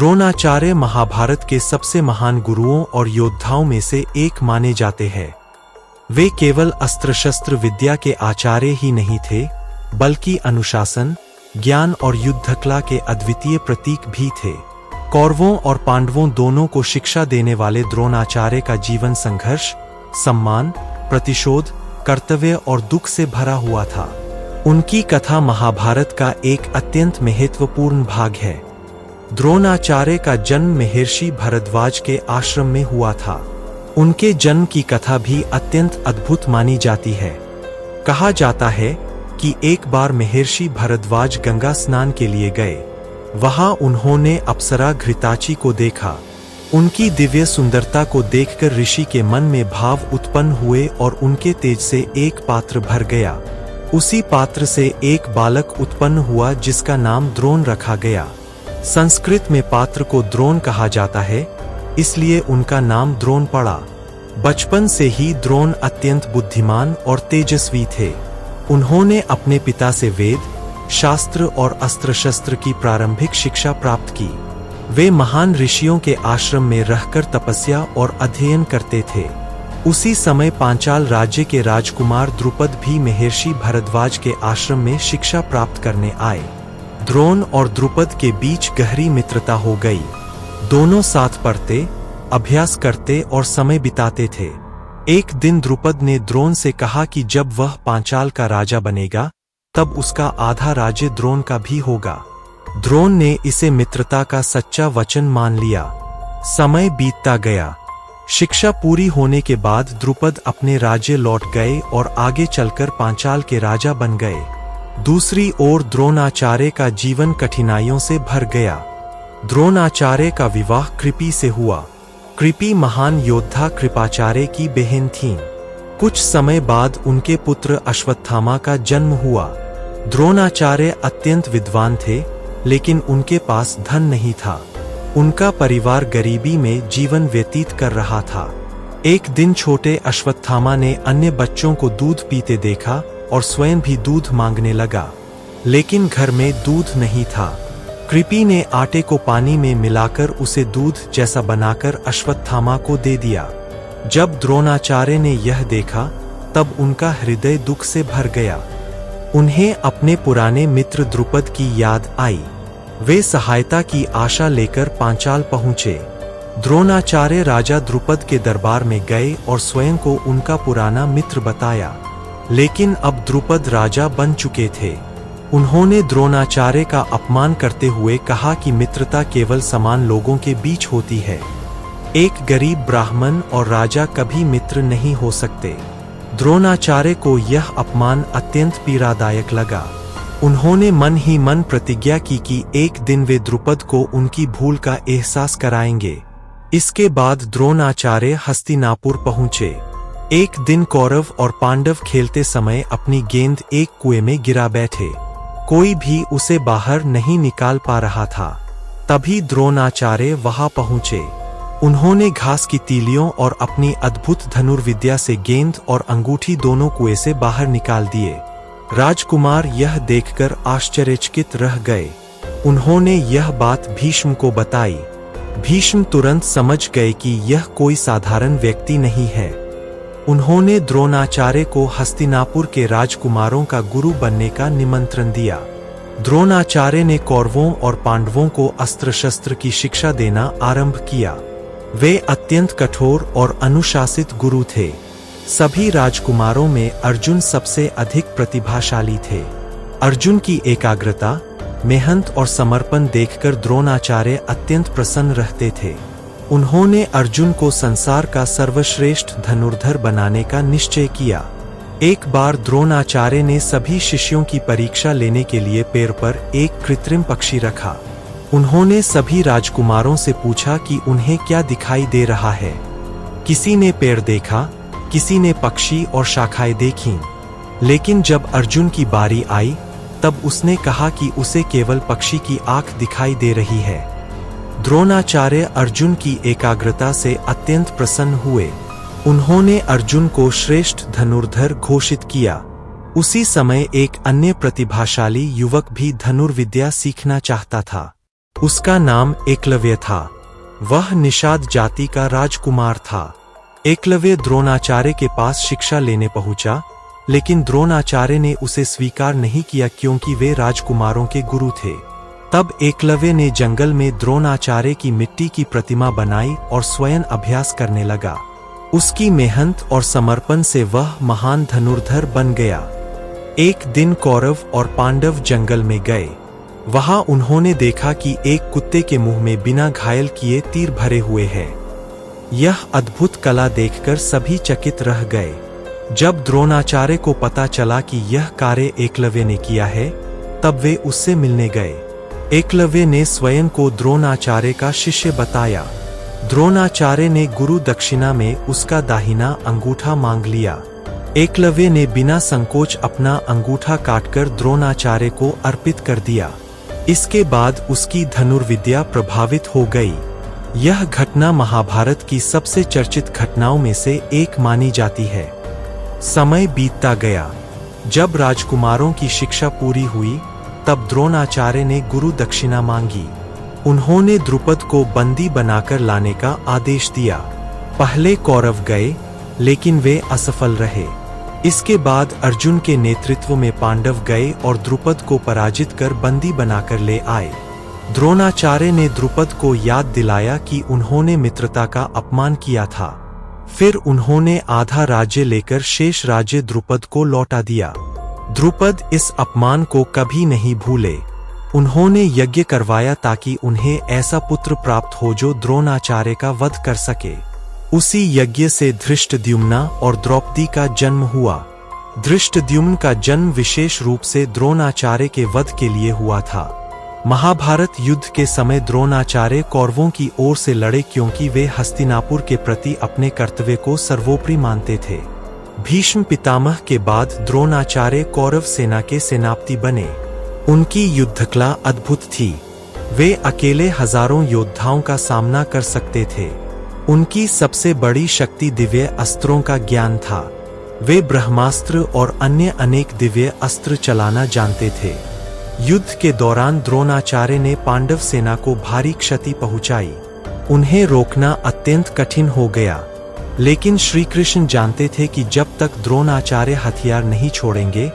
द्रोणाचार्य महाभारत के सबसे महान गुरुओं और योद्धाओं में से एक माने जाते हैं। वे केवल अस्त्र शस्त्र विद्या के आचार्य ही नहीं थे, बल्कि अनुशासन, ज्ञान और युद्धकला के अद्वितीय प्रतीक भी थे। कौरवों और पांडवों दोनों को शिक्षा देने वाले द्रोणाचार्य का जीवन संघर्ष, सम्मान, प्रतिशोध, कर्तव्य और दुख से भरा हुआ था। उनकी कथा महाभारत का एक अत्यंत महत्वपूर्ण भाग है। द्रोणाचार्य का जन्म महर्षि भरद्वाज के आश्रम में हुआ था। उनके जन्म की कथा भी अत्यंत अद्भुत मानी जाती है। कहा जाता है कि एक बार महर्षि भरद्वाज गंगा स्नान के लिए गए। वहां उन्होंने अप्सरा घृताची को देखा। उनकी दिव्य सुंदरता को देखकर ऋषि के मन में भाव उत्पन्न हुए और उनके तेज से एक पात्र भर गया। उसी पात्र से एक बालक उत्पन्न हुआ जिसका नाम द्रोण रखा गया। संस्कृत में पात्र को द्रोण कहा जाता है, इसलिए उनका नाम द्रोण पड़ा। बचपन से ही द्रोण अत्यंत बुद्धिमान और तेजस्वी थे। उन्होंने अपने पिता से वेद, शास्त्र और अस्त्र शस्त्र की प्रारंभिक शिक्षा प्राप्त की। वे महान ऋषियों के आश्रम में रहकर तपस्या और अध्ययन करते थे। उसी समय पांचाल राज्य के राजकुमार द्रुपद भी महर्षि भरद्वाज के आश्रम में शिक्षा प्राप्त करने आए। द्रोण और द्रुपद के बीच गहरी मित्रता हो गई। दोनों साथ पढ़ते, अभ्यास करते और समय बिताते थे। एक दिन द्रुपद ने द्रोण से कहा कि जब वह पांचाल का राजा बनेगा, तब उसका आधा राज्य द्रोण का भी होगा। द्रोण ने इसे मित्रता का सच्चा वचन मान लिया। समय बीतता गया। शिक्षा पूरी होने के बाद द्रुपद अपने राज्य लौट गए और आगे चलकर पांचाल के राजा बन गए। दूसरी ओर द्रोणाचार्य का जीवन कठिनाइयों से भर गया। द्रोणाचार्य का विवाह कृपि से हुआ। कृपि महान योद्धा कृपाचार्य की बहन थीं। कुछ समय बाद उनके पुत्र अश्वत्थामा का जन्म हुआ। द्रोणाचार्य अत्यंत विद्वान थे, लेकिन उनके पास धन नहीं था। उनका परिवार गरीबी में जीवन व्यतीत कर रहा था। एक दिन छोटे अश्वत्थामा ने अन्य बच्चों को दूध पीते देखा और स्वयं भी दूध मांगने लगा, लेकिन घर में दूध नहीं था। कृपि ने आटे को पानी में मिलाकर उसे दूध जैसा बनाकर अश्वत्थामा को दे दिया। जब द्रोणाचार्य ने यह देखा, तब उनका हृदय दुख से भर गया। उन्हें अपने पुराने मित्र द्रुपद की याद आई। वे सहायता की आशा लेकर पांचाल पहुंचे। द्रोणाचार्य राजा द्रुपद के दरबार में गए और स्वयं को उनका पुराना मित्र बताया, लेकिन अब द्रुपद राजा बन चुके थे। उन्होंने द्रोणाचार्य का अपमान करते हुए कहा कि मित्रता केवल समान लोगों के बीच होती है। एक गरीब ब्राह्मण और राजा कभी मित्र नहीं हो सकते। द्रोणाचार्य को यह अपमान अत्यंत पीड़ादायक लगा। उन्होंने मन ही मन प्रतिज्ञा की कि एक दिन वे द्रुपद को उनकी भूल का एहसास कराएंगे। इसके बाद द्रोणाचार्य हस्तिनापुर पहुंचे। एक दिन कौरव और पांडव खेलते समय अपनी गेंद एक कुएं में गिरा बैठे। कोई भी उसे बाहर नहीं निकाल पा रहा था। तभी द्रोणाचार्य वहां पहुंचे। उन्होंने घास की तीलियों और अपनी अद्भुत धनुर्विद्या से गेंद और अंगूठी दोनों कुएं से बाहर निकाल दिए। राजकुमार यह देखकर आश्चर्यचकित रह गए। उन्होंने यह बात भीष्म को बताई। भीष्म तुरंत समझ गए कि यह कोई साधारण व्यक्ति नहीं है। उन्होंने द्रोणाचार्य को हस्तिनापुर के राजकुमारों का गुरु बनने का निमंत्रण दिया। द्रोणाचार्य ने कौरवों और पांडवों को अस्त्र शस्त्र की शिक्षा देना आरंभ किया। वे अत्यंत कठोर और अनुशासित गुरु थे। सभी राजकुमारों में अर्जुन सबसे अधिक प्रतिभाशाली थे। अर्जुन की एकाग्रता, मेहनत और समर्पण देखकर द्रोणाचार्य अत्यंत प्रसन्न रहते थे। उन्होंने अर्जुन को संसार का सर्वश्रेष्ठ धनुर्धर बनाने का निश्चय किया। एक बार द्रोणाचार्य ने सभी शिष्यों की परीक्षा लेने के लिए पेड़ पर एक कृत्रिम पक्षी रखा। उन्होंने सभी राजकुमारों से पूछा कि उन्हें क्या दिखाई दे रहा है। किसी ने पेड़ देखा, किसी ने पक्षी और शाखाएं देखीं। लेकिन जब अर्जुन की बारी आई, तब उसने कहा कि उसे केवल पक्षी की आंख दिखाई दे रही है। द्रोणाचार्य अर्जुन की एकाग्रता से अत्यंत प्रसन्न हुए। उन्होंने अर्जुन को श्रेष्ठ धनुर्धर घोषित किया। उसी समय एक अन्य प्रतिभाशाली युवक भी धनुर्विद्या सीखना चाहता था। उसका नाम एकलव्य था। वह निषाद जाति का राजकुमार था। एकलव्य द्रोणाचार्य के पास शिक्षा लेने पहुंचा, लेकिन द्रोणाचार्य ने उसे स्वीकार नहीं किया क्योंकि वे राजकुमारों के गुरु थे। तब एकलव्य ने जंगल में द्रोणाचार्य की मिट्टी की प्रतिमा बनाई और स्वयं अभ्यास करने लगा। उसकी मेहनत और समर्पण से वह महान धनुर्धर बन गया। एक दिन कौरव और पांडव जंगल में गए। वहां उन्होंने देखा कि एक कुत्ते के मुंह में बिना घायल किए तीर भरे हुए हैं। यह अद्भुत कला देखकर सभी चकित रह गए। जब द्रोणाचार्य को पता चला कि यह कार्य एकलव्य ने किया है, तब वे उससे मिलने गए। एकलव्य ने स्वयं को द्रोणाचार्य का शिष्य बताया। द्रोणाचार्य ने गुरु दक्षिणा में उसका दाहिना अंगूठा मांग लिया। एकलव्य ने बिना संकोच अपना अंगूठा काटकर द्रोणाचार्य को अर्पित कर दिया। इसके बाद उसकी धनुर्विद्या प्रभावित हो गई। यह घटना महाभारत की सबसे चर्चित घटनाओं में से एक मानी जाती है। समय बीतता गया। जब राजकुमारों की शिक्षा पूरी हुई, तब द्रोणाचार्य ने गुरु दक्षिणा मांगी। उन्होंने द्रुपद को बंदी बनाकर लाने का आदेश दिया। पहले कौरव गए, लेकिन वे असफल रहे। इसके बाद अर्जुन के नेतृत्व में पांडव गए और द्रुपद को पराजित कर बंदी बनाकर ले आए। द्रोणाचार्य ने द्रुपद को याद दिलाया कि उन्होंने मित्रता का अपमान किया था। फिर उन्होंने आधा राज्य लेकर शेष राज्य द्रुपद को लौटा दिया। द्रुपद इस अपमान को कभी नहीं भूले। उन्होंने यज्ञ करवाया ताकि उन्हें ऐसा पुत्र प्राप्त हो जो द्रोणाचार्य का वध कर सके। उसी यज्ञ से धृष्टद्युम्न और द्रौपदी का जन्म हुआ। धृष्टद्युम्न का जन्म विशेष रूप से द्रोणाचार्य के वध के लिए हुआ था। महाभारत युद्ध के समय द्रोणाचार्य कौरवों की ओर से लड़े क्योंकि वे हस्तिनापुर के प्रति अपने कर्तव्य को सर्वोपरि मानते थे। भीष्म पितामह के बाद द्रोणाचार्य कौरव सेना के सेनापति बने। उनकी युद्धकला अद्भुत थी। वे अकेले हजारों योद्धाओं का सामना कर सकते थे। उनकी सबसे बड़ी शक्ति दिव्य अस्त्रों का ज्ञान था। वे ब्रह्मास्त्र और अन्य अनेक दिव्य अस्त्र चलाना जानते थे। युद्ध के दौरान द्रोणाचार्य ने पांडव सेना को भारी क्षति पहुंचाई। उन्हें रोकना अत्यंत कठिन हो गया, लेकिन श्री कृष्ण जानते थे कि जब तक द्रोणाचार्य हथियार नहीं छोड़ेंगे,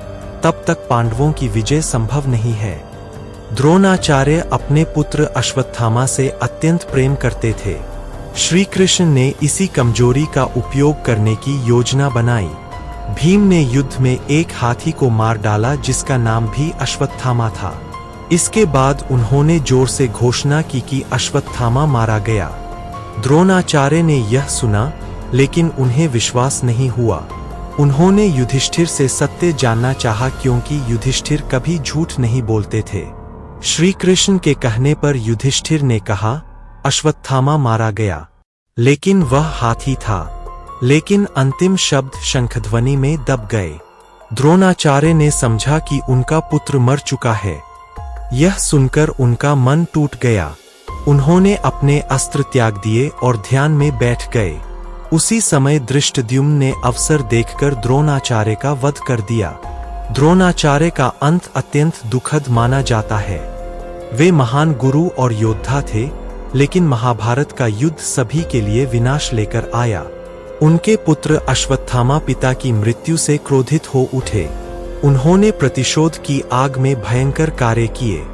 तब तक पांडवों की विजय संभव नहीं है। द्रोणाचार्य अपने पुत्र अश्वत्थामा से अत्यंत प्रेम करते थे। श्री कृष्ण ने इसी कमजोरी का उपयोग करने की योजना बनाई। भीम ने युद्ध में एक हाथी को मार डाला जिसका नाम भी अश्वत्थामा था। इसके बाद उन्होंने जोर से घोषणा की कि अश्वत्थामा मारा गया। द्रोणाचार्य ने यह सुना, लेकिन उन्हें विश्वास नहीं हुआ। उन्होंने युधिष्ठिर से सत्य जानना चाहा क्योंकि युधिष्ठिर कभी झूठ नहीं बोलते थे। श्री कृष्ण के कहने पर युधिष्ठिर ने कहा, अश्वत्थामा मारा गया, लेकिन वह हाथी था। लेकिन अंतिम शब्द शंखध्वनि में दब गए। द्रोणाचार्य ने समझा कि उनका पुत्र मर चुका है। यह सुनकर उनका मन टूट गया। उन्होंने अपने अस्त्र त्याग दिए और ध्यान में बैठ गए। उसी समय धृष्टद्युम्न ने अवसर देखकर द्रोणाचार्य का वध कर दिया। द्रोणाचार्य का अंत अत्यंत दुखद माना जाता है। वे महान गुरु और योद्धा थे, लेकिन महाभारत का युद्ध सभी के लिए विनाश लेकर आया। उनके पुत्र अश्वत्थामा पिता की मृत्यु से क्रोधित हो उठे। उन्होंने प्रतिशोध की आग में भयंकर कार्य किए।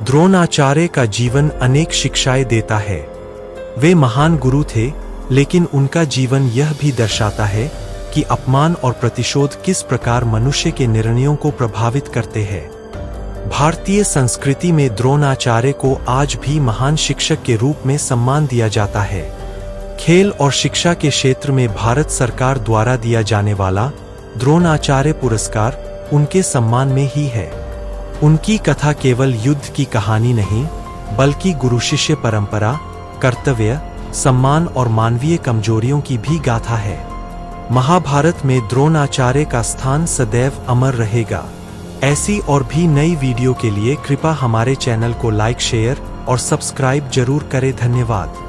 द्रोणाचार्य का जीवन अनेक शिक्षाएं देता है। वे महान गुरु थे, लेकिन उनका जीवन यह भी दर्शाता है कि अपमान और प्रतिशोध किस प्रकार मनुष्य के निर्णयों को प्रभावित करते हैं। भारतीय संस्कृति में द्रोणाचार्य को आज भी महान शिक्षक के रूप में सम्मान दिया जाता है। खेल और शिक्षा के क्षेत्र में भारत सरकार द्वारा दिया जाने वाला द्रोणाचार्य पुरस्कार उनके सम्मान में ही है। उनकी कथा केवल युद्ध की कहानी नहीं, बल्कि गुरु शिष्य परंपरा, कर्तव्य, सम्मान और मानवीय कमजोरियों की भी गाथा है। महाभारत में द्रोणाचार्य का स्थान सदैव अमर रहेगा। ऐसी और भी नई वीडियो के लिए कृपया हमारे चैनल को लाइक, शेयर और सब्सक्राइब जरूर करें। धन्यवाद।